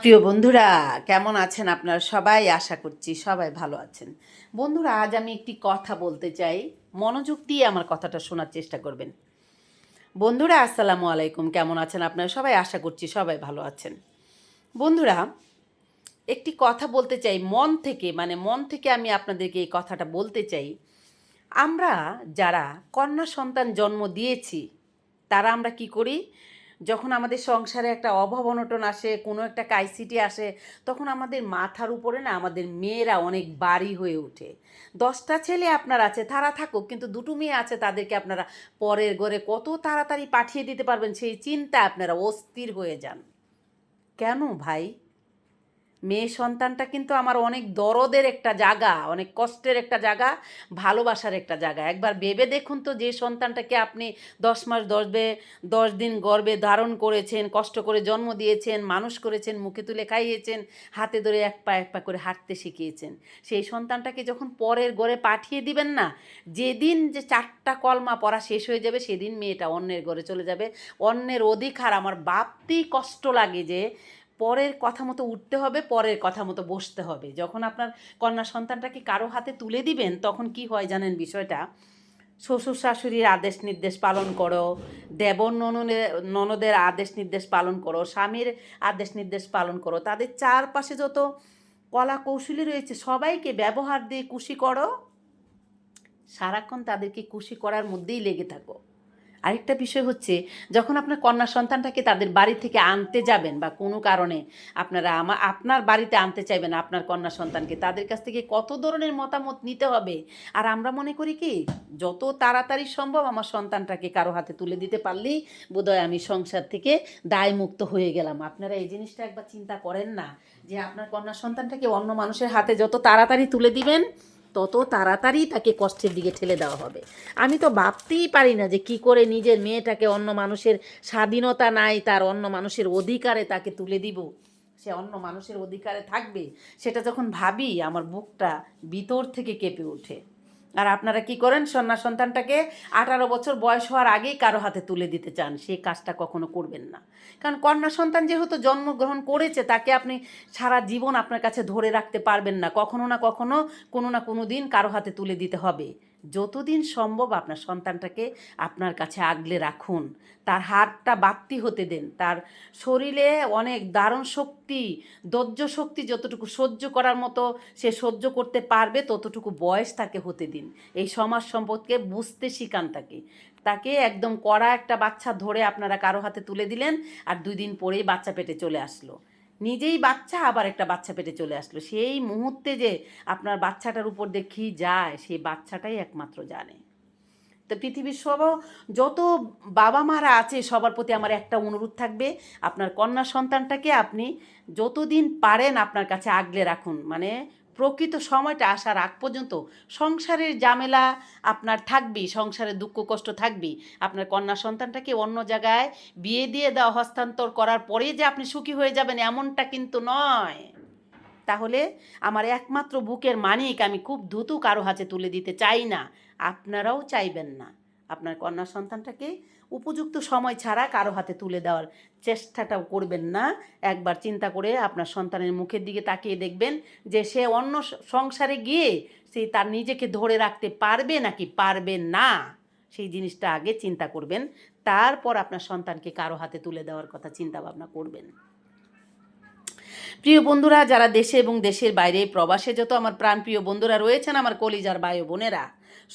প্রিয় বন্ধুরা, কেমন আছেন আপনারা? সবাই আশা করছি সবাই ভালো আছেন। বন্ধুরা, আজ আমি একটি কথা বলতে চাই, মনোযোগ দিয়ে আমার কথাটা শোনার চেষ্টা করবেন। বন্ধুরা, আসসালামু আলাইকুম। কেমন আছেন আপনারা সবাই? আশা করছি সবাই ভালো আছেন। বন্ধুরা, একটি কথা বলতে চাই মন থেকে, মানে মন থেকে আমি আপনাদেরকে এই কথাটা বলতে চাই। আমরা যারা কন্যা সন্তান জন্ম দিয়েছি, তারা আমরা কি করি? যখন আমাদের সংসারে একটা অভাব অনটন আসে, কোনো একটা ক্রাইসিস আসে, তখন আমাদের মাথার উপরে না আমাদের মেয়েরা অনেক বাড়ি হয়ে ওঠে। 10টা ছেলে আপনার আছে, তারা থাকুক, কিন্তু দুটো মেয়ে আছে, তাদেরকে আপনারা পরের ঘরে কত তাড়াতাড়ি পাঠিয়ে দিতে পারবেন, সেই চিন্তা আপনারা অস্থির হয়ে যান। কেন ভাই? মেয়ে সন্তানটা কিন্তু আমার অনেক দরদের একটা জায়গা, অনেক কষ্টের একটা জায়গা, ভালোবাসার একটা জায়গা। একবার ভেবে দেখুন তো, যে সন্তানটাকে আপনি 10 মাস 10 দিন গর্ভে ধারণ করেছেন, কষ্ট করে জন্ম দিয়েছেন, মানুষ করেছেন, মুখে তুলে খাইয়েছেন, হাতে ধরে এক পা করে হাঁটতে শিখিয়েছেন, সেই সন্তানটাকে যখন পরের ঘরে পাঠিয়ে দিবেন না, যেদিন যে 4টা কলমা পড়া শেষ হয়ে যাবে, সেদিন মেয়েটা অন্যের ঘরে চলে যাবে। অন্যের অধিকার আমার ভাবতেই কষ্ট লাগে যে পরের কথা মতো উঠতে হবে, পরের কথা মতো বসতে হবে। যখন আপনার কন্যা সন্তানটাকে কারো হাতে তুলে দিবেন, তখন কি হয় জানেন বিষয়টা? শ্বশুর শাশুড়ির আদেশ নির্দেশ পালন করো, দেবর ননদের আদেশ নির্দেশ পালন করো, স্বামীর আদেশ নির্দেশ পালন করো, তাদের চারপাশে যত কলা কৌশলী রয়েছে সবাইকে ব্যবহার দিয়ে খুশি করো, সারাক্ষণ তাদেরকে খুশি করার মধ্যেই লেগে থাকো। আরেকটা বিষয় হচ্ছে, যখন আপনার কন্যা সন্তানটাকে তাদের বাড়ি থেকে আনতে যাবেন বা কোনো কারণে আপনারা আপনার বাড়িতে আনতে চাইবেন আপনার কন্যা সন্তানকে, তাদের কাছ থেকে কত ধরনের মতামত নিতে হবে। আর আমরা মনে করি কি, যত তাড়াতাড়ি সম্ভব আমার সন্তানটাকে কারো হাতে তুলে দিতে পারলেই বোধহয় আমি সংসার থেকে দায়মুক্ত হয়ে গেলাম। আপনারা এই জিনিসটা একবার চিন্তা করেন না, যে আপনার কন্যা সন্তানটাকে অন্য মানুষের হাতে যত তাড়াতাড়ি তুলে দিবেন, তত তাড়াতাড়ি তাকে কষ্টের দিকে ঠেলে দেওয়া হবে। আমি তো ভাবতেই পারি না যে কি করে নিজের মেয়েটাকে অন্য মানুষের স্বাধীনতা নাই, তার অন্য মানুষের অধিকারে তাকে তুলে দিব, সে অন্য মানুষের অধিকারে থাকবে, সেটা যখন ভাবি আমার বুকটা ভিতর থেকে কেঁপে ওঠে। আর আপনারা কি করেন? কন্যা সন্তানটাকে 18 বছর বয়স হওয়ার আগেই কারো হাতে তুলে দিতে চান। সেই কাজটা কখনো করবেন না। কারণ কন্যা সন্তান যেহেতু জন্মগ্রহণ করেছে, তাকে আপনি সারা জীবন আপনার কাছে ধরে রাখতে পারবেন না। কখনো না কখনো, কোনো না কোনো দিন কারো হাতে তুলে দিতে হবে। যতদিন সম্ভব আপনার সন্তানটাকে আপনার কাছে আগলে রাখুন, তার হাতটা বাড়তি হতে দেন, তার শরীরে অনেক দারুণ শক্তি, ধৈর্য শক্তি যতটুকু সহ্য করার মতো সে সহ্য করতে পারবে, ততটুকু বয়স তাকে হতে দিন। এই সমাজ সম্পদকে বুঝতে শিখান তাকে। তাকে একদম কড়া একটা বাচ্চা ধরে আপনারা কারো হাতে তুলে দিলেন, আর 2 দিন পরেই বাচ্চা পেটে চলে আসলো। নিজেই বাচ্চা, আবার একটা বাচ্চা পেটে চলে আসলো। সেই মুহূর্তে যে আপনার বাচ্চাটার উপর দেখি যায়, সেই বাচ্চাটাই একমাত্র জানে। তো পৃথিবীর যত বাবা মারা আছে, সবার প্রতি আমার একটা অনুরোধ থাকবে, আপনার কন্যা সন্তানটাকে আপনি যতদিন পারেন আপনার কাছে আগলে রাখুন। মানে প্রকৃত সময়টা আসার আগ পর্যন্ত সংসারের ঝামেলা আপনার থাকবেই, সংসারের দুঃখ কষ্ট থাকবেই। আপনার কন্যা সন্তানটাকে অন্য জায়গায় বিয়ে দিয়ে দেওয়া, হস্তান্তর করার পরেই যে আপনি সুখী হয়ে যাবেন, এমনটা কিন্তু নয়। তাহলে আমার একমাত্র বুকের মানিক আমি খুব দ্রুত কারো হাতে তুলে দিতে চাই না, আপনারাও চাইবেন না। আপনার কন্যা সন্তানটাকে উপযুক্ত সময় ছাড়া কারো হাতে তুলে দেওয়ার চেষ্টাটাও করবেন না। একবার চিন্তা করে আপনার সন্তানের মুখের দিকে তাকিয়ে দেখবেন যে সে অন্য সংসারে গিয়ে সে তার নিজেকে ধরে রাখতে পারবে নাকি পারবে না, সেই জিনিসটা আগে চিন্তা করবেন। তারপর আপনার সন্তানকে কারো হাতে তুলে দেওয়ার কথা চিন্তা ভাবনা করবেন। প্রিয় বন্ধুরা, যারা দেশে এবং দেশের বাইরে প্রবাসে যত আমার প্রাণপ্রিয় বন্ধুরা রয়েছেন, আমার কলিজার ভাই বোনেরা,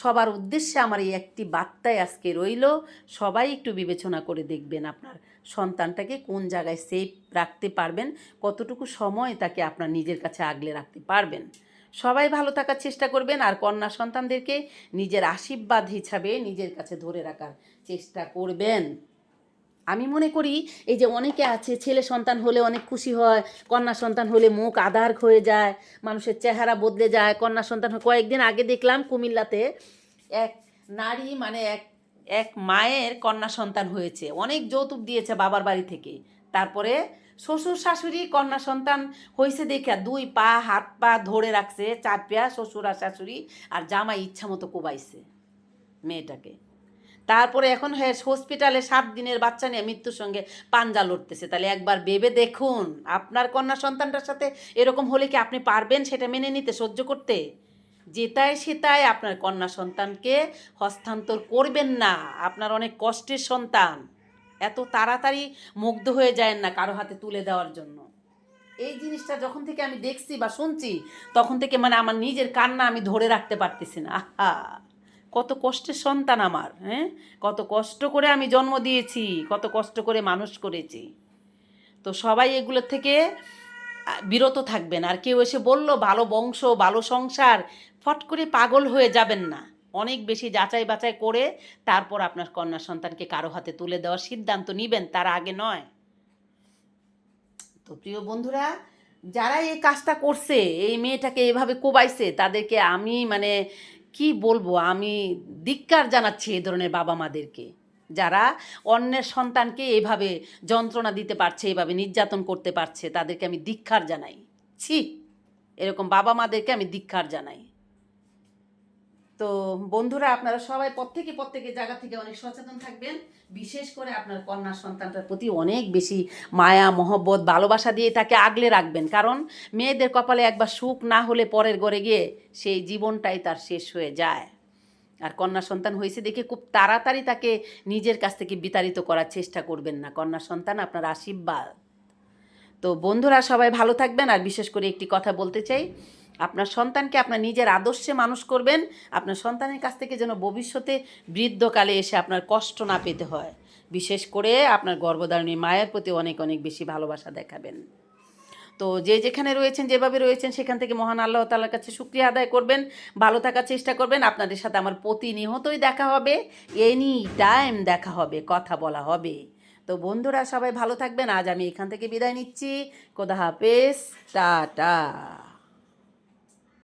সবার উদ্দেশ্যে আমার এই একটি বার্তায় আজকে রইল। সবাই একটু বিবেচনা করে দেখবেন আপনার সন্তানটাকে কোন জায়গায় সেফ রাখতে পারবেন, কতটুকু সময় তাকে আপনার নিজের কাছে আগলে রাখতে পারবেন। সবাই ভালো থাকার চেষ্টা করবেন, আর কন্যা সন্তানদেরকে নিজের আশীর্বাদ হিসাবে নিজের কাছে ধরে রাখার চেষ্টা করবেন। আমি মনে করি, এই যে অনেকে আছে ছেলে সন্তান হলে অনেক খুশি হয়, কন্যা সন্তান হলে মুখ আধার হয়ে যায়, মানুষের চেহারা বদলে যায়। কন্যা সন্তান কয়েকদিন আগে দেখলাম কুমিল্লাতে এক নারী, মানে এক এক মায়ের কন্যা সন্তান হয়েছে, অনেক যৌতুক দিয়েছে বাবার বাড়ি থেকে। তারপরে শ্বশুর শাশুড়ি কন্যা সন্তান হয়েছে দেখে 2 পা হাত পা ধরে রাখছে, চাপিয়া শ্বশুর আর শাশুড়ি, আর জামাই ইচ্ছা মতো কোবাইছে মেয়েটাকে। তারপরে এখন হসপিটালে 7 দিনের বাচ্চা নিয়ে মৃত্যুর সঙ্গে পাঞ্জা লড়তেছে। তাহলে একবার ভেবে দেখুন, আপনার কন্যা সন্তানটার সাথে এরকম হলে কি আপনি পারবেন সেটা মেনে নিতে, সহ্য করতে? যেটায় সেটাই আপনার কন্যা সন্তানকে হস্তান্তর করবেন না। আপনার অনেক কষ্টের সন্তান, এত তাড়াতাড়ি মুগ্ধ হয়ে যায় না কারো হাতে তুলে দেওয়ার জন্য। এই জিনিসটা যখন থেকে আমি দেখছি বা শুনছি, তখন থেকে মানে আমার নিজের কান্না আমি ধরে রাখতে পারতেছি না। আহা, কত কষ্টের সন্তান আমার, হ্যাঁ, কত কষ্ট করে আমি জন্ম দিয়েছি, কত কষ্ট করে মানুষ করেছি। তো সবাই এগুলোর থেকে বিরত থাকবেন। আর কেউ এসে বলল ভালো বংশ ভালো সংসার, ফট করে পাগল হয়ে যাবেন না। অনেক বেশি যাচাই বাছাই করে তারপর আপনার কন্যা সন্তানকে কারো হাতে তুলে দেওয়ার সিদ্ধান্ত নেবেন, তার আগে নয়। তো প্রিয় বন্ধুরা, যারা এই কাজটা করছে, এই মেয়েটাকে এভাবে কোবাইছে, তাদেরকে আমি মানে কি বলবো, আমি ধিক্কার জানাচ্ছি এই ধরনের বাবা মাদেরকে, যারা অন্যের সন্তানকে এভাবে যন্ত্রণা দিতে পারছে, এভাবে নির্যাতন করতে পারছে, তাদেরকে আমি ধিক্কার জানাই। ছি, এরকম বাবা মাদেরকে আমি ধিক্কার জানাই। তো বন্ধুরা, আপনারা সবাই প্রত্যেকে জায়গা থেকে অনেক সচেতন থাকবেন। বিশেষ করে আপনার কন্যা সন্তানটার প্রতি অনেক বেশি মায়া মহব্বত ভালোবাসা দিয়ে তাকে আগলে রাখবেন। কারণ মেয়েদের কপালে একবার সুখ না হলে পরের ঘরে গিয়ে সেই জীবনটাই তার শেষ হয়ে যায়। আর কন্যা সন্তান হয়েছে দেখে খুব তাড়াতাড়ি তাকে নিজের কাছ থেকে বিতাড়িত করার চেষ্টা করবেন না। কন্যা সন্তান আপনার আশীর্বাদ। তো বন্ধুরা, সবাই ভালো থাকবেন। আর বিশেষ করে একটি কথা বলতে চাই, আপনার সন্তানকে আপনার নিজের আদর্শে মানুষ করবেন। আপনার সন্তানের কাছ থেকে যেন ভবিষ্যতে বৃদ্ধকালে এসে আপনার কষ্ট না পেতে হয়। বিশেষ করে আপনার গর্ভধারিণী মায়ের প্রতি অনেক অনেক বেশি ভালোবাসা দেখাবেন। তো যে যেখানে রয়েছেন, যেভাবে রয়েছেন, সেখান থেকে মহান আল্লাহ তাআলার কাছে শুকরিয়া আদায় করবেন, ভালো থাকার চেষ্টা করবেন। আপনাদের সাথে আমার প্রতিনিয়তই দেখা হবে, এনি টাইম দেখা হবে, কথা বলা হবে। তো বন্ধুরা, সবাই ভালো থাকবেন। আজ আমি এখান থেকে বিদায় নিচ্ছি। খোদা হাফেজ, টাটা।